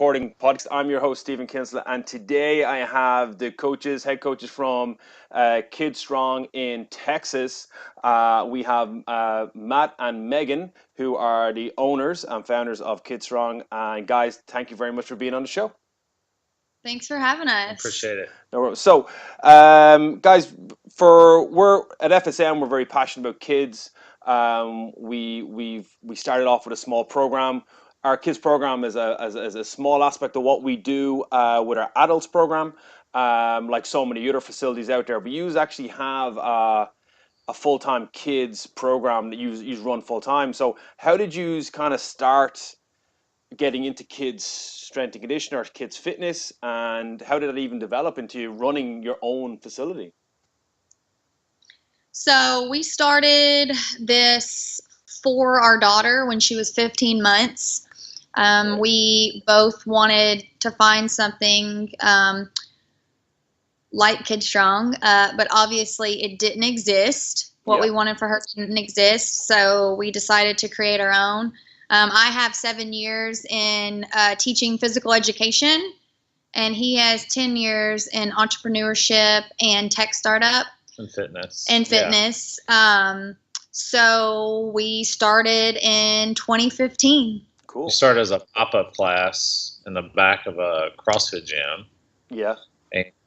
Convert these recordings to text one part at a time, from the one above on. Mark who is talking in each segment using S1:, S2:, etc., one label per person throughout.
S1: Supporting Podcast. I'm your host, Stephen Kinsler, and today I have the head coaches from Kids Strong in Texas. We have Matt and Megin, who are the owners and founders of Kids Strong. And guys, thank you very much for being on the show.
S2: Thanks for having us.
S3: Appreciate it.
S1: No worries. So, guys, we're at FSM. We're very passionate about kids. We started off with a small program. Our kids program is a small aspect of what we do with our adults program. Like so many other facilities out there, but you actually have a full-time kids program that you run full-time. So, how did you kind of start getting into kids strength and conditioning or kids fitness, and how did it even develop into running your own facility?
S2: So we started this for our daughter when she was 15 months. We both wanted to find something like Kids Strong, but obviously it didn't exist. What we wanted for her didn't exist, so we decided to create our own. I have 7 years in teaching physical education, and he has 10 years in entrepreneurship and tech startup.
S3: And fitness.
S2: So we started in 2015.
S1: Cool.
S3: We started as a pop-up class in the back of a CrossFit gym.
S1: Yeah.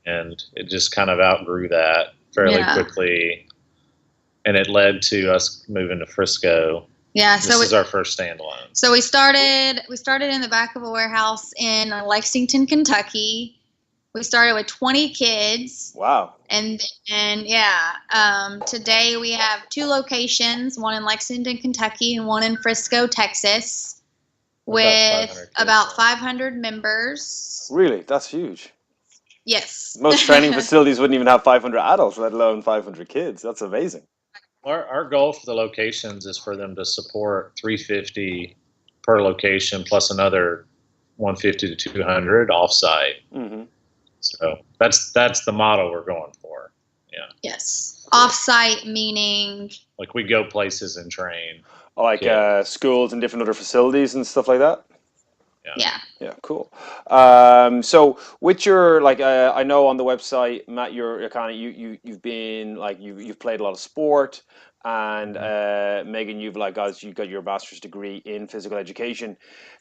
S3: And it just kind of outgrew that fairly quickly. And it led to us moving to Frisco.
S2: Yeah,
S3: this is our first standalone.
S2: So we started in the back of a warehouse in Lexington, Kentucky. We started with 20 kids.
S1: Wow.
S2: And today we have 2 locations, one in Lexington, Kentucky, and one in Frisco, Texas, with about 500 members.
S1: Really? That's huge.
S2: Yes.
S1: Most training facilities wouldn't even have 500 adults, let alone 500 kids. That's amazing.
S3: Our goal for the locations is for them to support 350 per location plus another 150 to 200 offsite.
S1: Mm-hmm.
S3: So that's the model we're going for. Yeah.
S2: Yes. Offsite meaning
S3: like we go places and train.
S1: Like schools and different other facilities and stuff like that.
S2: Yeah,
S1: cool. So with your I know on the website, Matt, you're kind of you've been you've played a lot of sport, and Megin, you got your master's degree in physical education.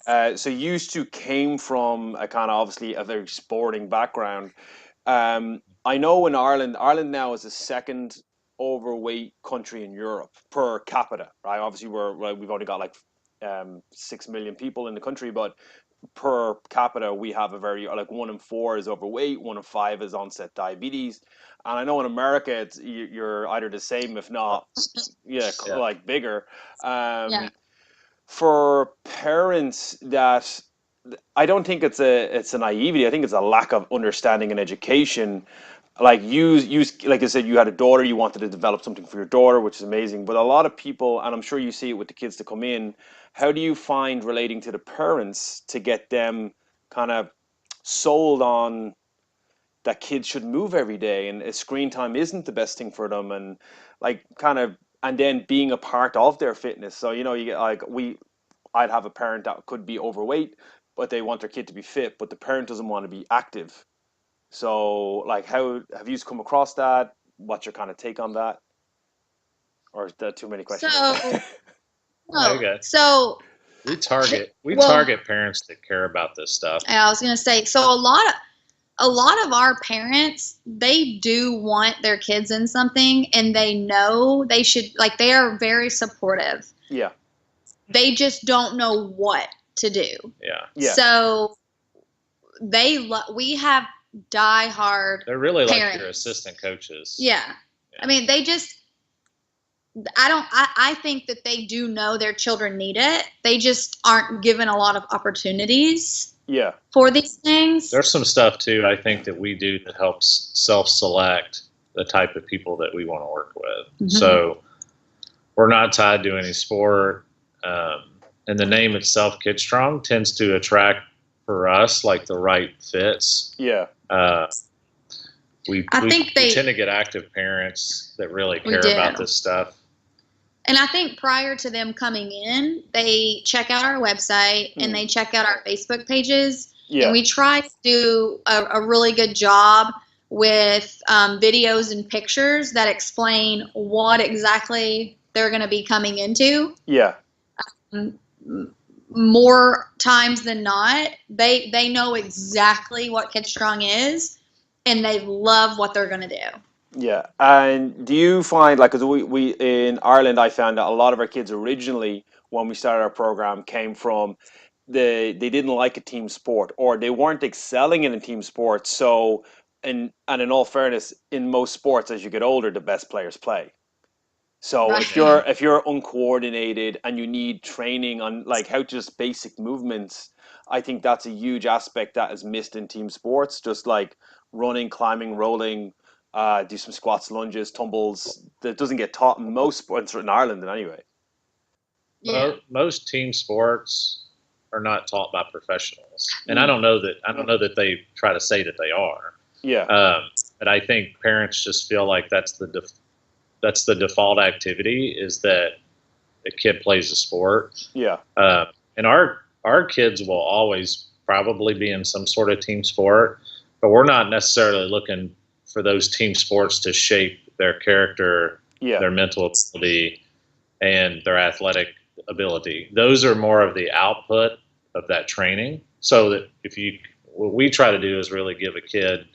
S1: So you two came from a kind of obviously a very sporting background. I know in Ireland now is the second overweight country in Europe per capita, right? Obviously we've only got 6 million people in the country, but per capita we have a very 1 in 4 is overweight, 1 in 5 is onset diabetes, and I know in America you're either the same, if not bigger. For parents, that I don't think it's a naivety. I think it's a lack of understanding and education. Like you like I said, you had a daughter, you wanted to develop something for your daughter, which is amazing. But a lot of people, and I'm sure you see it with the kids that come in, how do you find relating to the parents to get them kind of sold on that kids should move every day and screen time isn't the best thing for them, and and then being a part of their fitness? So, you get I'd have a parent that could be overweight, but they want their kid to be fit, but the parent doesn't want to be active. So, how have you come across that? What's your kind of take on that? Or is that too many questions?
S2: So
S3: we target parents that care about this stuff.
S2: I was gonna say, so a lot of our parents, they do want their kids in something, and they know they should, they are very supportive.
S1: Yeah.
S2: They just don't know what to do.
S3: Yeah.
S2: So we have die-hard
S3: They're really
S2: parents.
S3: Like your assistant coaches.
S2: Yeah. I mean, they just, I think that they do know their children need it. They just aren't given a lot of opportunities for these things.
S3: There's some stuff too, I think, that we do that helps self-select the type of people that we want to work with. Mm-hmm. So we're not tied to any sport. And the name itself, Kids Strong, tends to attract for us the right fits.
S1: Yeah.
S3: We tend to get active parents that really care about this stuff.
S2: And I think prior to them coming in, they check out our website and they check out our Facebook pages. And we try to do a really good job with videos and pictures that explain what exactly they're going to be coming into.
S1: Yeah.
S2: More times than not, they know exactly what Kid Strong is, and they love what they're going to do.
S1: Yeah. And do you find, like, because we in Ireland, I found that a lot of our kids originally, when we started our program, came from they didn't like a team sport, or they weren't excelling in a team sport. So, and in all fairness, in most sports, as you get older, the best players play. So
S2: Right.
S1: if you're uncoordinated and you need training on like how just basic movements, I think that's a huge aspect that is missed in team sports. Just like running, climbing, rolling, do some squats, lunges, tumbles. That doesn't get taught in most sports in Ireland, anyway.
S2: Yeah.
S3: Most team sports are not taught by professionals, and I don't know that they try to say that they are.
S1: Yeah.
S3: But I think parents just feel like that's the default activity, is that a kid plays a sport.
S1: Yeah.
S3: And our kids will always probably be in some sort of team sport, but we're not necessarily looking for those team sports to shape their character,
S1: Yeah.
S3: their mental ability, and their athletic ability. Those are more of the output of that training. So that what we try to do is really give a kid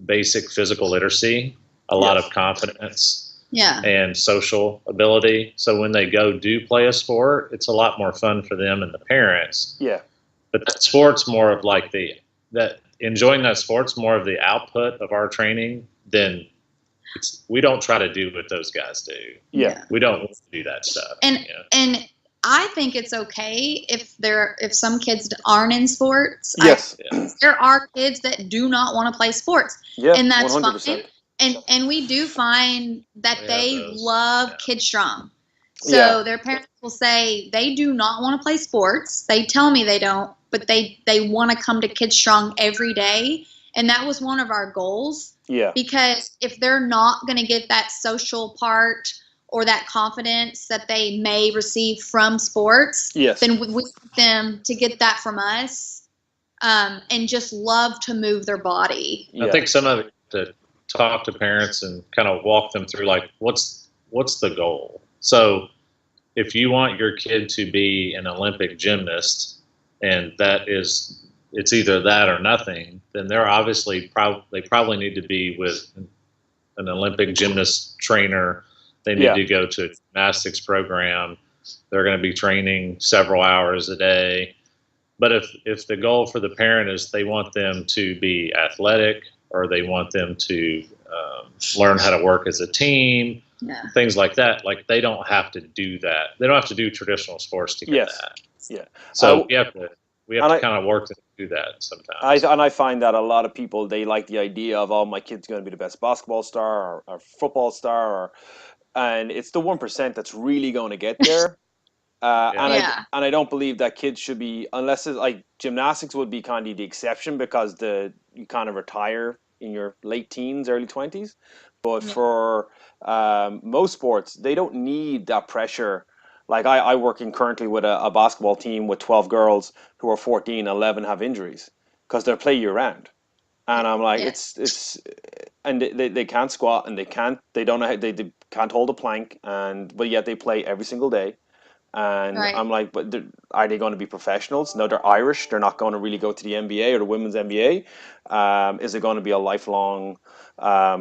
S3: basic physical literacy, a lot of confidence, and social ability. So when they go do play a sport, it's a lot more fun for them and the parents.
S1: Yeah.
S3: But that sport's more of like enjoying that sport's more of the output of our training than we don't try to do what those guys do.
S1: Yeah.
S3: We don't want to do that stuff.
S2: And I think it's okay if some kids aren't in sports.
S1: Yes.
S2: There are kids that do not want to play sports.
S1: Yeah.
S2: And that's
S1: 100%.
S2: fine. And we do find that they love Kid Strong. So
S1: Yeah.
S2: their parents will say they do not want to play sports. They tell me they don't, but they want to come to Kid Strong every day. And that was one of our goals.
S1: Yeah.
S2: Because if they're not going to get that social part or that confidence that they may receive from sports,
S1: Yes.
S2: then we want them to get that from us, and just love to move their body.
S3: I think some of it to talk to parents and kind of walk them through, like, what's the goal? So if you want your kid to be an Olympic gymnast, and it's either that or nothing, then they're obviously they probably need to be with an Olympic gymnast trainer. They need to go to a gymnastics program. They're going to be training several hours a day. But if the goal for the parent is they want them to be athletic, or they want them to learn how to work as a team, things like that, like, they don't have to do that. They don't have to do traditional sports to get that.
S1: Yeah.
S3: So we have to kind of work to do that sometimes.
S1: I find that a lot of people, they like the idea of, oh, my kid's going to be the best basketball star or football star, and it's the 1% that's really going to get there. And I don't believe that kids should be, unless it's like gymnastics would be kind of the exception, because you kind of retire in your late teens, early 20s. But for most sports, they don't need that pressure. Like I working currently with a basketball team with 12 girls who are 14, 11 have injuries because they play year round. And I'm like, it's and they can't squat, and they don't know how, they can't hold a plank, but yet they play every single day. And I'm like, but are they going to be professionals? No, they're Irish. They're not going to really go to the NBA or the women's NBA. Is it going to be a lifelong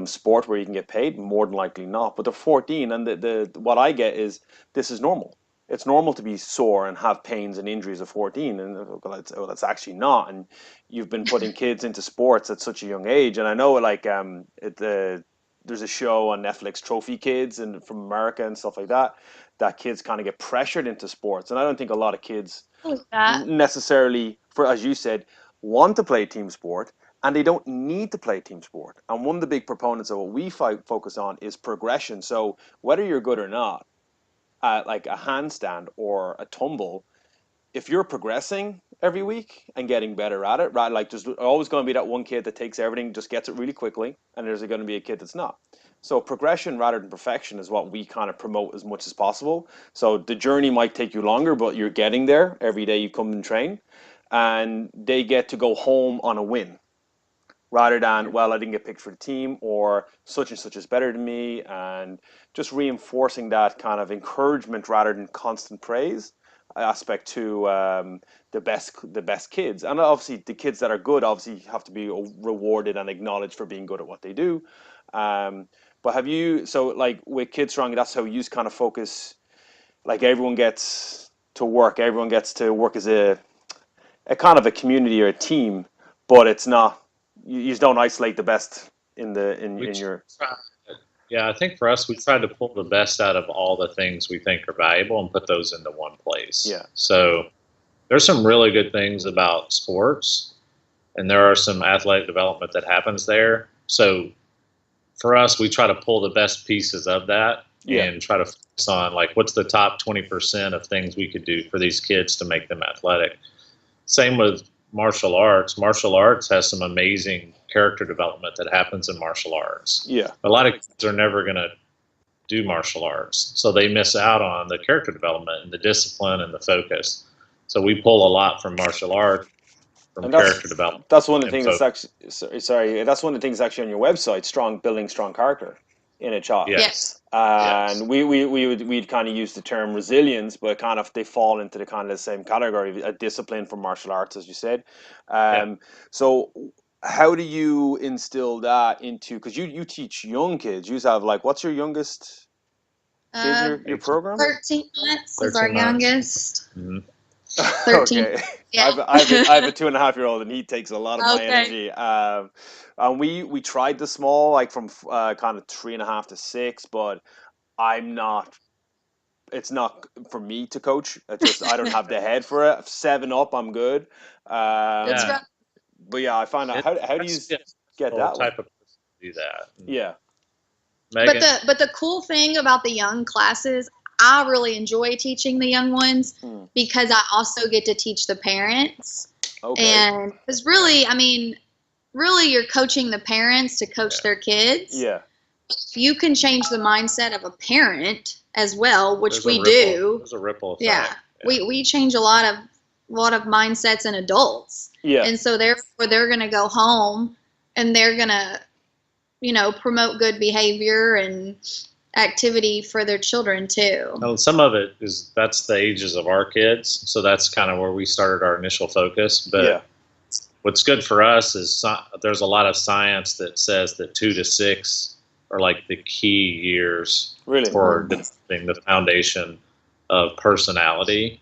S1: sport where you can get paid? More than likely not. But they're 14, and the what I get is this is normal. It's normal to be sore and have pains and injuries at 14, and that's actually not. And you've been putting kids into sports at such a young age. And I know, like, there's a show on Netflix, Trophy Kids, and from America and stuff like that. That kids kind of get pressured into sports, and I don't think a lot of kids necessarily, as you said, want to play team sport, and they don't need to play team sport. And one of the big proponents of what we focus on is progression. So whether you're good or not, like a handstand or a tumble, if you're progressing every week and getting better at it, right? Like, there's always going to be that one kid that takes everything, just gets it really quickly, and there's going to be a kid that's not. So progression rather than perfection is what we kind of promote as much as possible. So the journey might take you longer, but you're getting there every day you come and train. and they get to go home on a win, rather than, well, I didn't get picked for the team, or such and such is better than me, and just reinforcing that kind of encouragement rather than constant praise aspect to the best kids. And obviously the kids that are good obviously have to be rewarded and acknowledged for being good at what they do. But have you, so like with Kids Strong, that's how you kind of focus, like everyone gets to work as a kind of a community or a team, but it's not, you just don't isolate the best in your.
S3: Yeah, I think for us, we tried to pull the best out of all the things we think are valuable and put those into one place.
S1: Yeah.
S3: So there's some really good things about sports, and there are some athletic development that happens there. So for us, we try to pull the best pieces of that and try to focus on, like, what's the top 20% of things we could do for these kids to make them athletic. Same with martial arts. Martial arts has some amazing character development that happens in martial arts.
S1: Yeah.
S3: A lot of kids are never going to do martial arts, so they miss out on the character development and the discipline and the focus. So we pull a lot from martial arts, from character development.
S1: That's one of the things that's actually, sorry, that's one of the things actually on your website, building strong character in a child.
S2: Yes.
S1: And we'd kind of use the term resilience, but kind of they fall into the kind of the same category, a discipline from martial arts, as you said. So how do you instill that into, because you teach young kids, you have, like, what's your youngest kid in your program?
S2: 13 months is our youngest.
S3: Mm-hmm.
S2: 13.
S1: Okay.
S2: Yeah.
S1: I have a 2.5-year-old, and he takes a lot of my energy. And we tried the small, like from kind of 3.5 to 6, but it's not for me to coach. I don't have the head for it. 7 up, I'm good. But yeah, I find out, how do you get that
S3: type of person to do that?
S1: Yeah.
S3: Megin?
S2: But the cool thing about the young classes, I really enjoy teaching the young ones because I also get to teach the parents.
S1: Okay.
S2: And it's really, I mean, really you're coaching the parents to coach their kids.
S1: Yeah.
S2: If you can change the mindset of a parent as well, which we
S3: do. There's a ripple effect.
S2: Yeah. We change a lot of mindsets in adults.
S1: Yeah.
S2: And so therefore they're going to go home and they're going to, promote good behavior and activity for their children too.
S3: Well, some of it that's the ages of our kids. So that's kind of where we started our initial focus. But what's good for us is there's a lot of science that says that 2 to 6 are like the key years for developing the foundation of personality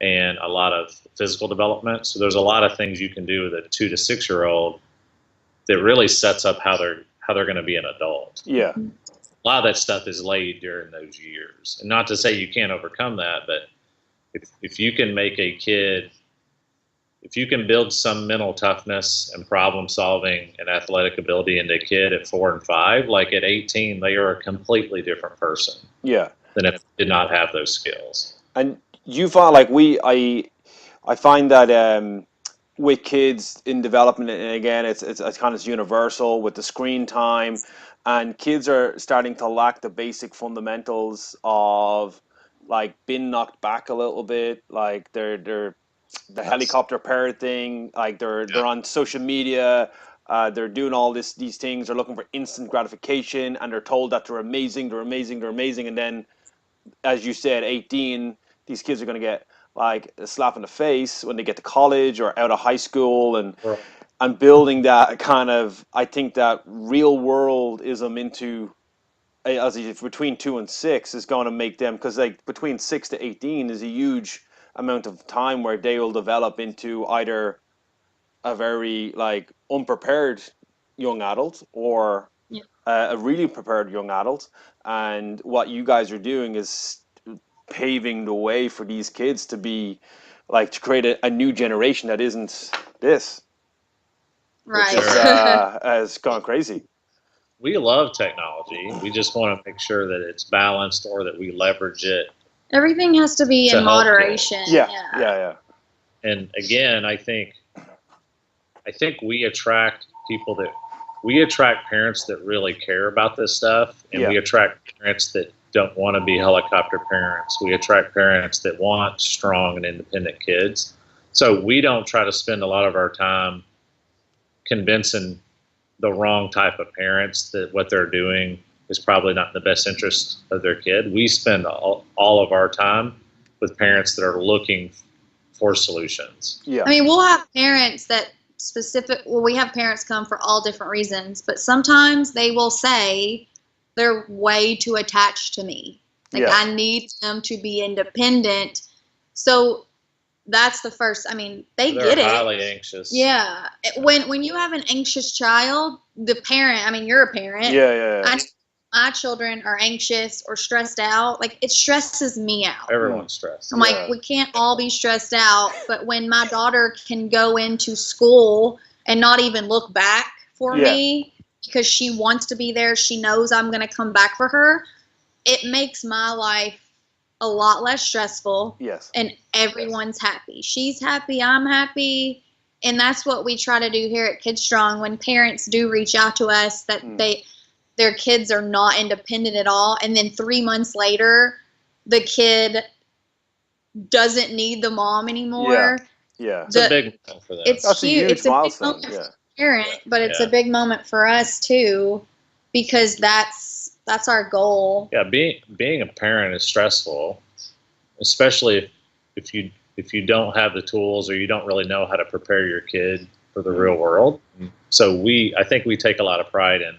S3: and a lot of physical development. So there's a lot of things you can do with a 2 to 6-year-old that really sets up how they're going to be an adult.
S1: Yeah.
S3: A lot of that stuff is laid during those years. And not to say you can't overcome that, but if you can make a kid, if you can build some mental toughness and problem solving and athletic ability into a kid at 4 and 5, like at 18, they are a completely different person.
S1: Yeah.
S3: Than if they did not have those skills.
S1: And you find, like, I find that with kids in development, and again, it's kind of universal with the screen time, and kids are starting to lack the basic fundamentals of, like, being knocked back a little bit, like they're the helicopter parent thing, like they're on social media, they're doing all these things, they're looking for instant gratification, and they're told that they're amazing, and then, as you said, 18, these kids are going to get, like, a slap in the face when they get to college or out of high school, and building that kind of, I think that real worldism into, between 2 and 6 is going to make them, because like between 6 to 18 is a huge amount of time where they will develop into either a very, like, unprepared young adult or a really prepared young adult. And what you guys are doing is paving the way for these kids to be, like, to create a new generation that isn't this.
S2: Right.
S1: Which has gone crazy.
S3: We love technology. We just want to make sure that it's balanced or that we leverage it.
S2: Everything has to be in moderation.
S1: Yeah.
S3: And again, I think we attract parents that really care about this stuff, and we attract parents that don't want to be helicopter parents. We attract parents that want strong and independent kids. So we don't try to spend a lot of our time convincing the wrong type of parents that what they're doing is probably not in the best interest of their kid. We spend all of our time with parents that are looking for solutions.
S1: Yeah.
S2: I mean, we'll have parents that we have parents come for all different reasons, but sometimes they will say they're way too attached to me. Like,
S1: Yeah.
S2: I need them to be independent. So that's the first, I mean,
S3: They're
S2: get it.
S3: highly anxious.
S2: Yeah. When you have an anxious child, the parent, I mean, you're a parent.
S1: Yeah.
S2: My children are anxious or stressed out. Like, it stresses me out.
S3: Everyone's stressed.
S2: I'm like, we can't all be stressed out. But when my daughter can go into school and not even look back for me because she wants to be there, she knows I'm going to come back for her, it makes my life a lot less stressful.
S1: Yes.
S2: And everyone's happy. She's happy. I'm happy. And that's what we try to do here at Kids Strong. When parents do reach out to us that their kids are not independent at all, and then 3 months later, the kid doesn't need the mom anymore.
S1: Yeah.
S3: It's a big moment for them.
S1: That's
S2: huge.
S1: a huge
S2: It's a
S1: milestone.
S2: big moment for the parent, but it's a big moment for us too, because that's our goal.
S3: Yeah, being a parent is stressful, especially if you don't have the tools or you don't really know how to prepare your kid for the real world. So I think we take a lot of pride in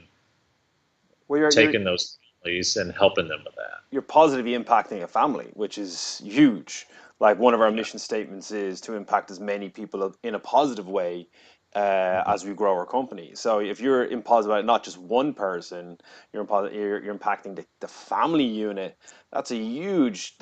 S3: taking those families and helping them with that.
S1: You're positively impacting a family, which is huge. Like, one of our mission statements is to impact as many people in a positive way as we grow our company. So if you're in positive about not just one person, you're impacting the family unit. That's a huge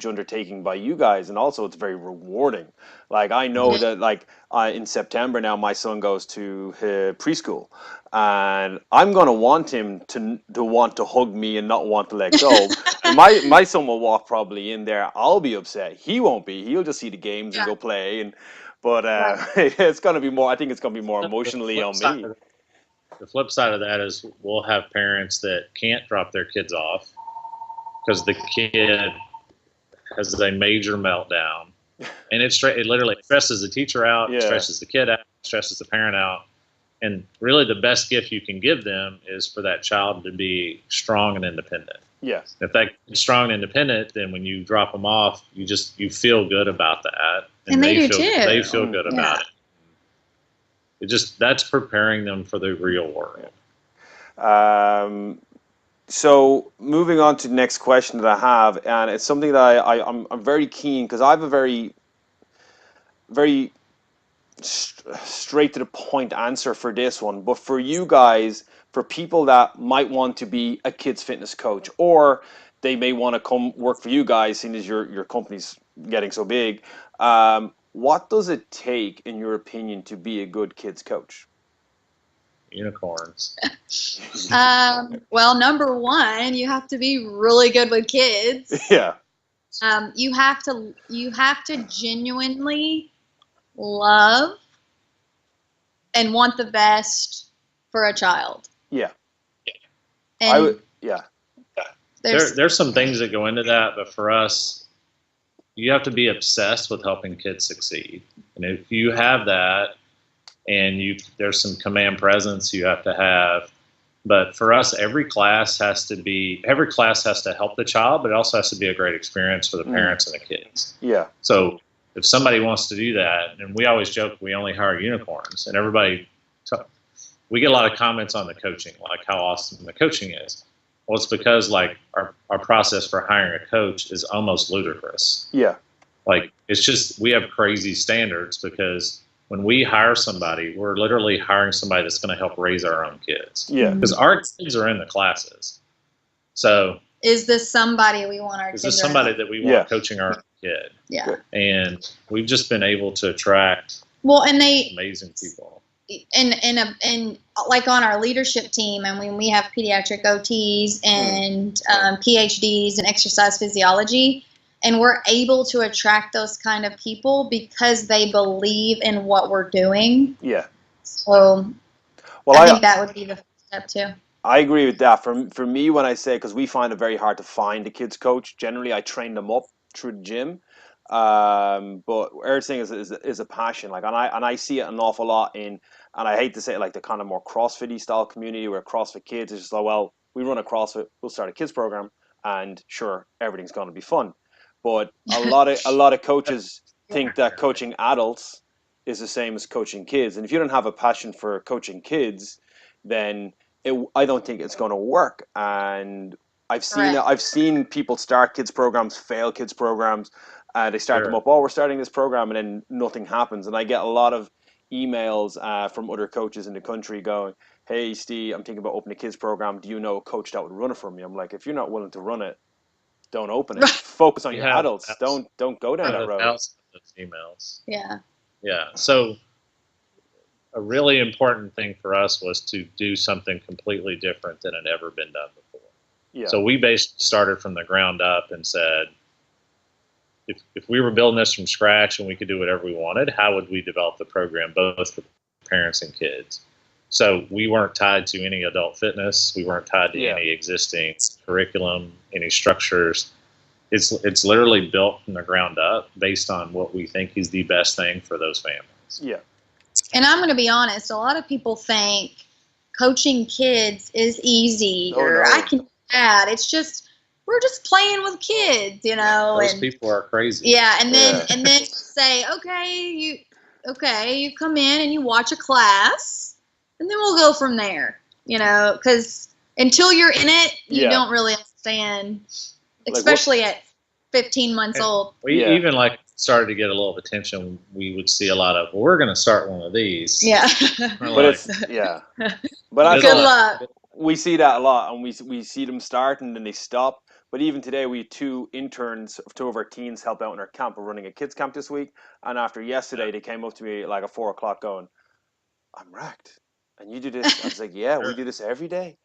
S1: undertaking by you guys, and also it's very rewarding. Like, I know that, like, in September now, my son goes to preschool, and I'm gonna want him to want to hug me and not want to let go. my son will walk probably in there. I'll be upset. He won't be. He'll just see the games and go play. But it's gonna be more. I think it's gonna be more emotionally on me.
S3: The flip side of that is we'll have parents that can't drop their kids off because the kid has a major meltdown, and it literally stresses the teacher out, stresses the kid out, stresses the parent out. And really, the best gift you can give them is for that child to be strong and independent.
S1: Yes.
S3: If that is strong and independent, then when you drop them off, you feel good about that,
S2: and they do too.
S3: They feel good about it. That's preparing them for the real world.
S1: So moving on to the next question that I have, and it's something that I'm very keen, because I have a very straight to the point answer for this one. But for you guys, for people that might want to be a kids fitness coach, or they may want to come work for you guys, seeing as your company's getting so big, what does it take, in your opinion, to be a good kids coach?
S3: Unicorns.
S2: Well, number one, you have to be really good with kids.
S1: Yeah.
S2: You have to genuinely love and want the best for a child.
S1: Yeah.
S2: And
S3: there's some things that go into that, but for us, you have to be obsessed with helping kids succeed. And if you have that, and there's some command presence you have to have. But for us, every class has to help the child, but it also has to be a great experience for the parents and the kids.
S1: Yeah.
S3: So if somebody wants to do that, and we always joke we only hire unicorns, and we get a lot of comments on the coaching, like how awesome the coaching is. Well, it's because like our process for hiring a coach is almost ludicrous.
S1: Yeah.
S3: Like, it's just, we have crazy standards, because when we hire somebody, we're literally hiring somebody that's going to help raise our own kids.
S1: Yeah.
S3: Because our kids are in the classes. So
S2: is this somebody we want our kids?
S3: Is this somebody that we want coaching our kid?
S2: Yeah.
S3: And we've just been able to attract amazing people.
S2: And like on our leadership team, and when we have pediatric OTs and PhDs in exercise physiology, and we're able to attract those kind of people because they believe in what we're doing.
S1: Yeah.
S2: So I think that would be the first step too.
S1: I agree with that. For me, when I say, because we find it very hard to find a kids coach, generally I train them up through the gym. But everything is a passion. Like, and I see it an awful lot in, and I hate to say it, like the kind of more CrossFit style community where CrossFit kids is just like, well, we run a CrossFit, we'll start a kids program, and sure, everything's going to be fun. But a lot of coaches think that coaching adults is the same as coaching kids, and if you don't have a passion for coaching kids, then I don't think it's going to work. And I've seen people start kids programs, fail kids programs. They start them up. Oh, we're starting this program, and then nothing happens. And I get a lot of emails from other coaches in the country going, "Hey, Steve, I'm thinking about opening a kids program. Do you know a coach that would run it for me?" I'm like, if you're not willing to run it, don't open it. Focus on your adults. Don't go down that road.
S3: Thousands of emails.
S2: Yeah.
S3: Yeah. So a really important thing for us was to do something completely different than had ever been done before.
S1: Yeah.
S3: So we basically started from the ground up and said, if we were building this from scratch and we could do whatever we wanted, how would we develop the program both for parents and kids? So we weren't tied to any adult fitness. We weren't tied to any existing curriculum, any structures. It's literally built from the ground up based on what we think is the best thing for those families.
S1: Yeah.
S2: And I'm going to be honest, a lot of people think coaching kids is easy I can do that. It's just, we're just playing with kids, you know.
S3: Those people are crazy.
S2: Yeah, and then say, okay, you come in and you watch a class, and then we'll go from there, you know, because until you're in it, you don't really understand, especially at 15 months old.
S3: We even started to get a little attention. We would see a lot of, well, we're going to start one of these.
S2: Yeah.
S1: But but
S2: good luck.
S1: We see that a lot, and we see them start and then they stop. But even today, we had two of our teens help out in our camp. We're running a kids camp this week, and after yesterday, they came up to me like at 4 o'clock going, "I'm wrecked." And you do this? I was like, "Yeah, we do this every day."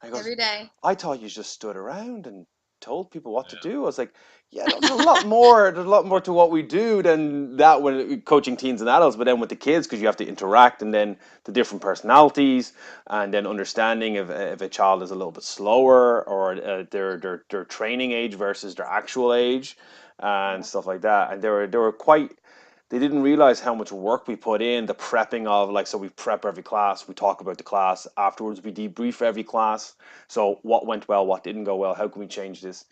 S1: I goes,
S2: every day.
S1: I thought you just stood around and told people what to do. I was like, yeah, there's a lot more. There's a lot more to what we do than that when coaching teens and adults. But then with the kids, because you have to interact, and then the different personalities, and then understanding if a child is a little bit slower or their training age versus their actual age, and stuff like that. And they were quite. They didn't realize how much work we put in, the prepping of, so we prep every class, we talk about the class, afterwards we debrief every class. So what went well, what didn't go well, how can we change this?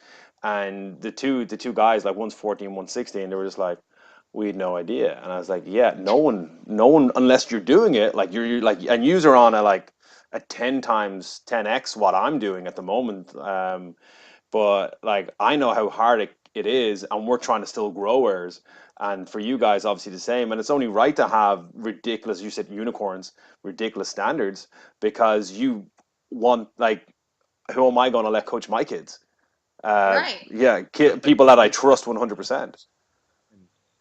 S1: And the two guys, like one's 14, one's 16, they were just like, we had no idea. And I was like, yeah, no one unless you're doing it, you're like, and you're on a 10 times 10x what I'm doing at the moment. But I know how hard it is, and we're trying to still grow ours. And for you guys, obviously the same. And it's only right to have ridiculous, you said unicorns, ridiculous standards, because you want, who am I going to let coach my kids?
S2: Right.
S1: Yeah, people that I trust 100%.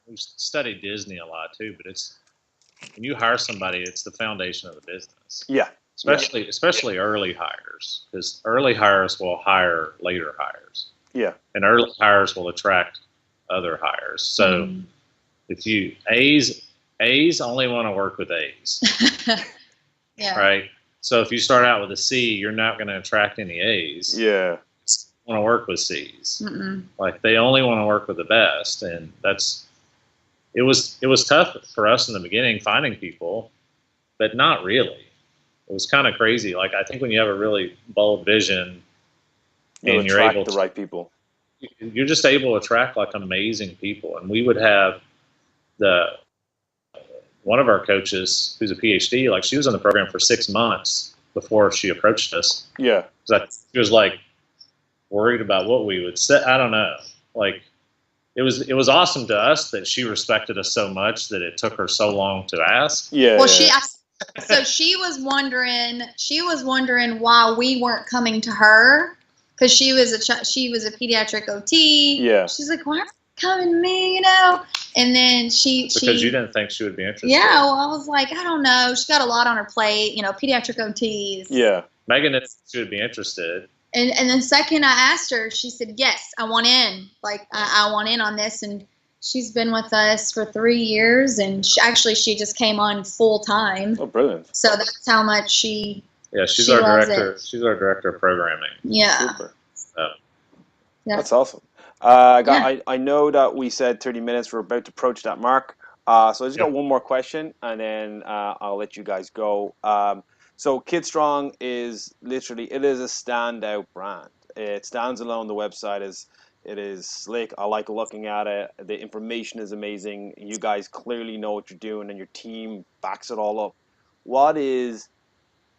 S3: We study Disney a lot too, but it's when you hire somebody, it's the foundation of the business.
S1: Yeah.
S3: Especially early hires, because early hires will hire later hires.
S1: Yeah.
S3: And early hires will attract other hires. So if you A's only want to work with A's.
S2: Yeah.
S3: Right. So if you start out with a C, you're not going to attract any A's.
S1: Yeah.
S3: They want to work with C's. They only want to work with the best, and it was tough for us in the beginning finding people, but not really. It was kind of crazy. I think when you have a really bold vision, and you're able to
S1: the right people.
S3: You're just able to attract amazing people. And we would have one of our coaches who's a PhD, she was in the program for 6 months before she approached us.
S1: Yeah.
S3: She was worried about what we would say. I don't know. It was awesome to us that she respected us so much that it took her so long to ask.
S1: Yeah.
S2: Well, so she was wondering why we weren't coming to her. Because she was a pediatric OT.
S1: Yeah.
S2: She's like, why aren't you coming to me, you know? And then
S3: because you didn't think she would be interested.
S2: Yeah, well, I was like, I don't know. She's got a lot on her plate, pediatric OTs.
S1: Yeah.
S3: Megin didn't think she would be interested.
S2: And then second I asked her, she said, yes, I want in. I want in on this. And she's been with us for 3 years. And she just came on full time.
S1: Oh, brilliant.
S2: So that's how much she...
S3: Yeah, she's our director. She's our director of programming.
S2: Yeah.
S1: Super. That's awesome. I know that we said 30 minutes. We're about to approach that mark. So I just got one more question, and then I'll let you guys go. So Kidstrong is literally, it is a standout brand. It stands alone. The website is, it is slick. I like looking at it. The information is amazing. You guys clearly know what you're doing, and your team backs it all up. What is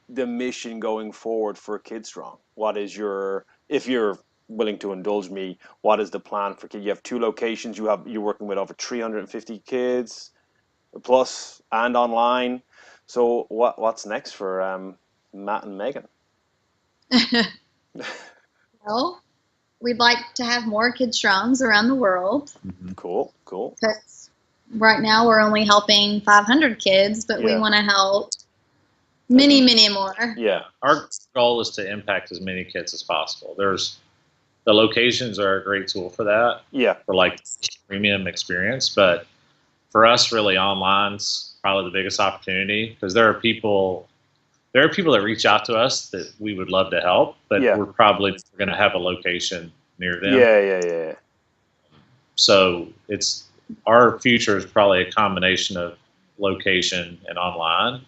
S1: the mission going forward for Kidstrong? What is your, if you're willing to indulge me, what is the plan for Kid? You have two locations. You're working with over 350 kids plus and online. So what's next for Matt and Megin?
S2: Well, we'd like to have more Kidstrongs around the world.
S1: Cool.
S2: Because right now we're only helping 500 kids, but we want to help many, many more.
S1: Yeah.
S3: Our goal is to impact as many kids as possible. The locations are a great tool for that.
S1: Yeah.
S3: For like premium experience, but for us, really, online's probably the biggest opportunity because there are people that reach out to us that we would love to help, but we're probably going to have a location near them.
S1: Yeah.
S3: So our future is probably a combination of location and online,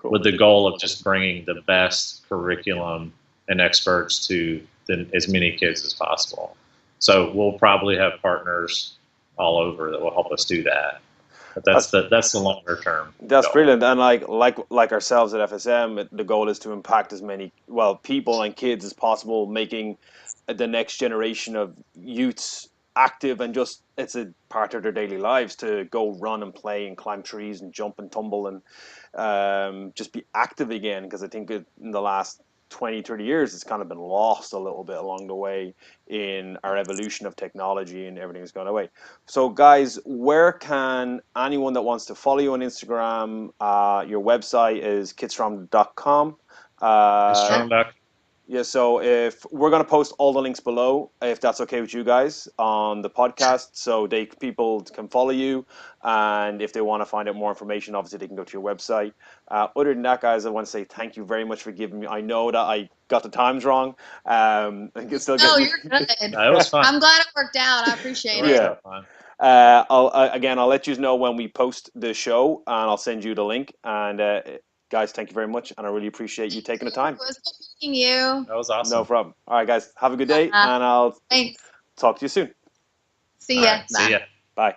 S3: with the goal of just bringing the best curriculum and experts to as many kids as possible. So we'll probably have partners all over that will help us do that. But that's the longer term.
S1: That's brilliant. And like ourselves at FSM, the goal is to impact as many people and kids as possible, making the next generation of youths active, and just it's a part of their daily lives to go run and play and climb trees and jump and tumble and just be active again. Because I think in the last 20, 30 years, it's kind of been lost a little bit along the way in our evolution of technology, and everything's gone away. So guys, where can anyone that wants to follow you on Instagram, your website is kidstrong.com.
S3: Kidstrong.com.
S1: Yeah, so if we're going to post all the links below, if that's okay with you guys, on the podcast, so people can follow you, and if they want to find out more information, obviously they can go to your website. Other than that, guys, I want to say thank you very much for giving me. I know that I got the times wrong.
S2: You're good.
S3: It was fun.
S2: I'm glad it worked out. I appreciate it.
S1: Yeah. I'll let you know when we post the show, and I'll send you the link. And guys, thank you very much, and I really appreciate you taking the time.
S2: It was good meeting you.
S3: That was awesome.
S1: No problem. All right, guys, have a good day, and I'll
S2: Thanks.
S1: talk to you soon.
S2: See ya.
S3: Right, see ya.
S1: Bye.